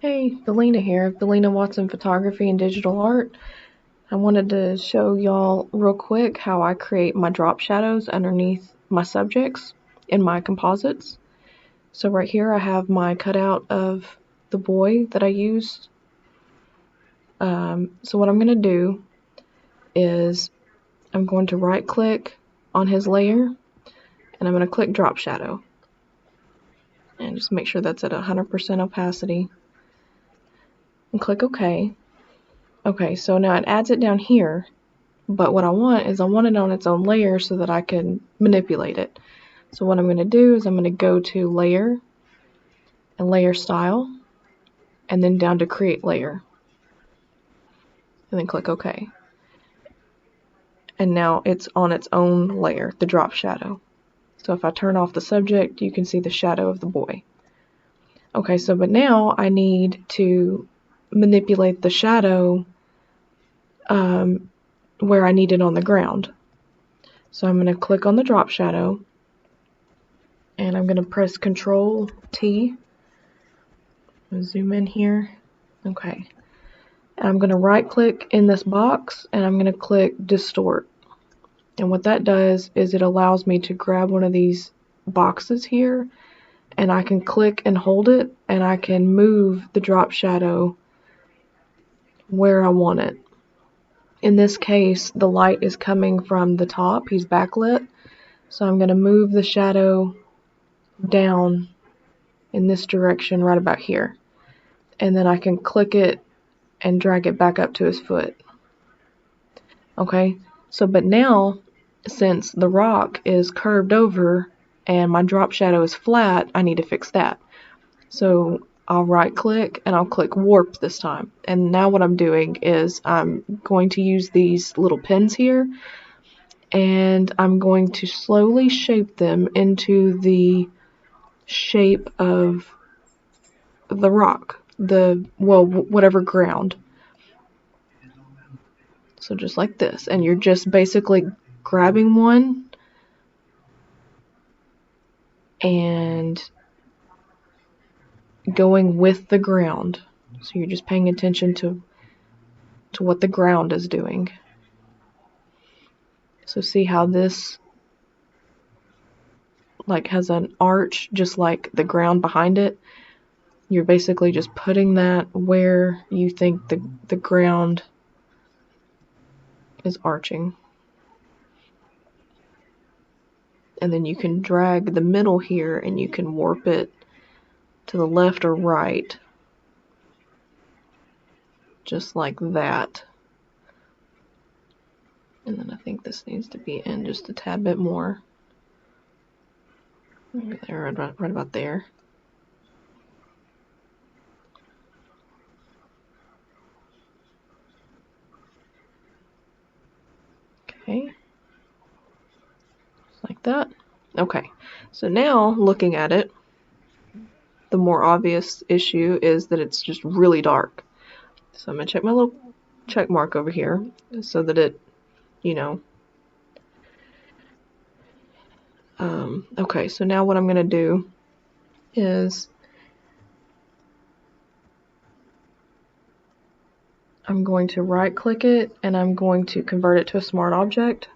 Hey, Dalena here, Dalena Watson Photography and Digital Art. I wanted to show y'all real quick how I create my drop shadows underneath my subjects in my composites. So right here I have my cutout of the boy that I used. So what I'm going to do is I'm going to right click on his layer and I'm going to click drop shadow. And just make sure that's at 100% opacity. And click OK. Okay, so now it adds it down here, but what I want is I want it on its own layer so that I can manipulate it. So what I'm going to do is I'm going to go to Layer and Layer Style, and then down to Create Layer, and then click OK. And now it's on its own layer, the drop shadow. So if I turn off the subject, you can see the shadow of the boy. Okay, so but now I need to manipulate the shadow where I need it on the ground. So I'm going to click on the drop shadow and I'm going to press Control T. Zoom in here. Okay. And I'm going to right click in this box and I'm going to click Distort. And what that does is it allows me to grab one of these boxes here and I can click and hold it and I can move the drop shadow where I want it. In this case, the light is coming from the top. He's backlit. So I'm going to move the shadow down in this direction right about here. And then I can click it and drag it back up to his foot. Okay, so but now since the rock is curved over and my drop shadow is flat, I need to fix that. So I'll right click and I'll click warp this time. And now what I'm doing is I'm going to use these little pins here and I'm going to slowly shape them into the shape of the rock, whatever ground. So just like this, and you're just basically grabbing one and going with the ground. So you're just paying attention to what the ground is doing. So see how this like has an arch just like the ground behind it? You're basically just putting that where you think the ground is arching. And then you can drag the middle here and you can warp it to the left or right. Just like that. And then I think this needs to be in just a tad bit more. Maybe there, right about there. Okay. Just like that. Okay. So now, looking at it, the more obvious issue is that it's just really dark. So I'm going to check my little check mark over here so that it, okay, so now what I'm going to do is I'm going to right click it and I'm going to convert it to a smart object.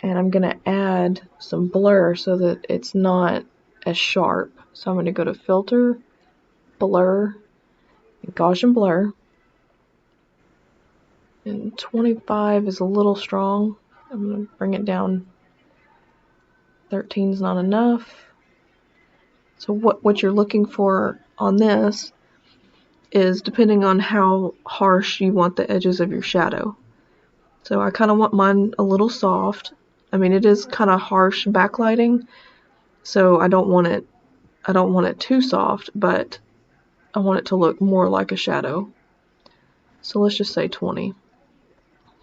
And I'm going to add some blur so that it's not as sharp. So I'm going to go to Filter, Blur, and Gaussian Blur. And 25 is a little strong. I'm going to bring it down. 13 is not enough. So what you're looking for on this is depending on how harsh you want the edges of your shadow. So I kind of want mine a little soft. I mean, it is kind of harsh backlighting, so I don't want it too soft, but I want it to look more like a shadow. So let's just say 20.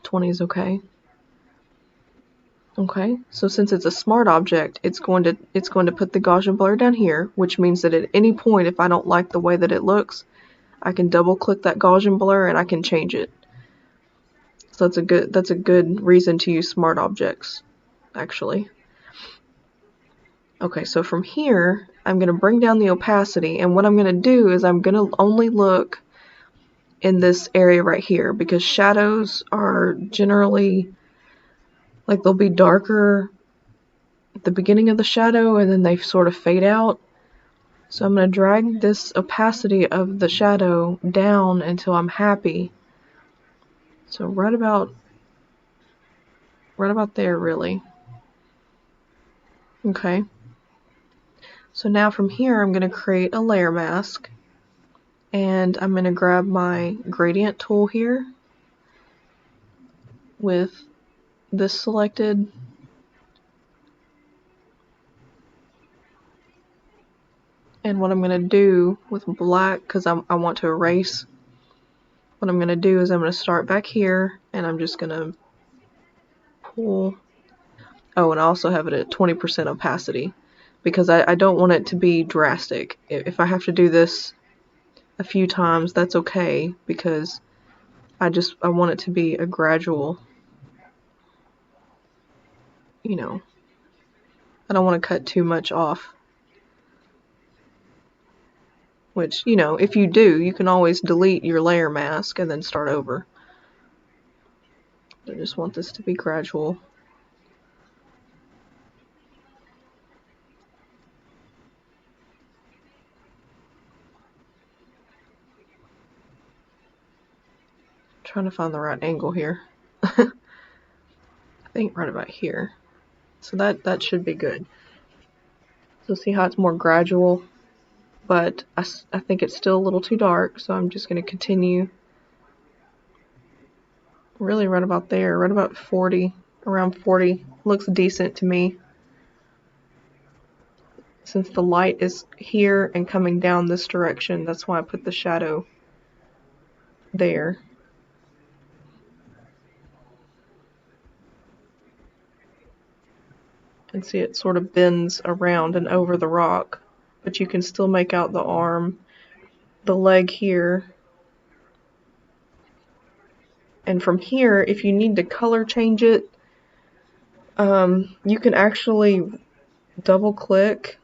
20 is okay. Okay, so since it's a smart object, it's going to put the Gaussian blur down here, which means that at any point, if I don't like the way that it looks, I can double click that Gaussian blur and I can change it. So that's a good reason to use smart objects, actually. Okay, so from here, I'm going to bring down the opacity, and what I'm going to do is I'm going to only look in this area right here, because shadows are generally, like, they'll be darker at the beginning of the shadow, and then they sort of fade out. So I'm going to drag this opacity of the shadow down until I'm happy. So right about there, really. Okay. So now from here, I'm going to create a layer mask, and I'm going to grab my gradient tool here with this selected. And what I'm going to do with black, because I want to erase, what I'm going to do is I'm going to start back here, and I'm just going to pull. Oh, and I also have it at 20% opacity, because I don't want it to be drastic. If I have to do this a few times, that's okay, because I want it to be a gradual, you know, I don't want to cut too much off. Which, you know, if you do, you can always delete your layer mask and then start over. I just want this to be gradual. I'm trying to find the right angle here. I think right about here. So that should be good. So see how it's more gradual, but I think it's still a little too dark, so I'm just going to continue really right about there, right about 40, around 40. Looks decent to me. Since the light is here and coming down this direction, that's why I put the shadow there. And see it sort of bends around and over the rock, but you can still make out the arm, the leg here. And from here, if you need to color change it, you can actually double click,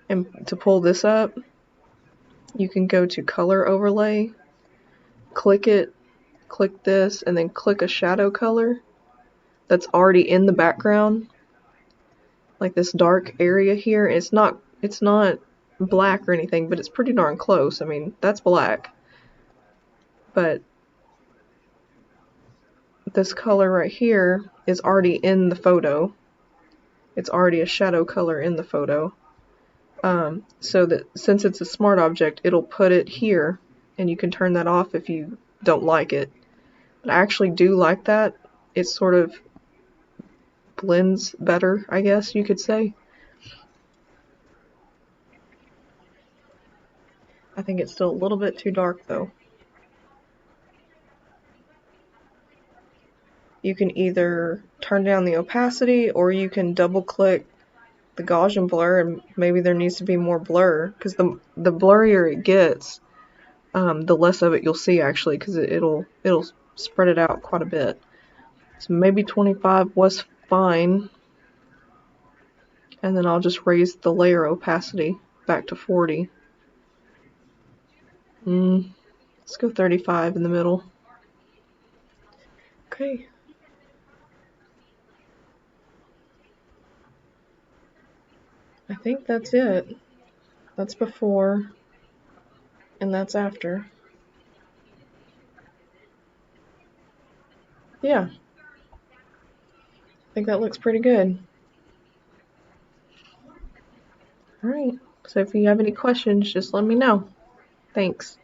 and to pull this up, you can go to color overlay, click it, click this, and then click a shadow color that's already in the background, like this dark area here. It's not black or anything, but it's pretty darn close. I mean, that's black, but this color right here is already in the photo. It's already a shadow color in the photo. So that since it's a smart object, it'll put it here, and you can turn that off if you don't like it. But I actually do like that. It sort of blends better, I guess you could say. I think it's still a little bit too dark though. You can either turn down the opacity, or you can double click the Gaussian blur, and maybe there needs to be more blur, because the blurrier it gets, the less of it you'll see actually, because it'll spread it out quite a bit. So maybe 25 was fine, and then I'll just raise the layer opacity back to 40. Let's go 35 in the middle. Okay. I think that's it. That's before, and that's after. Yeah. I think that looks pretty good. Alright. So if you have any questions, just let me know. Thanks.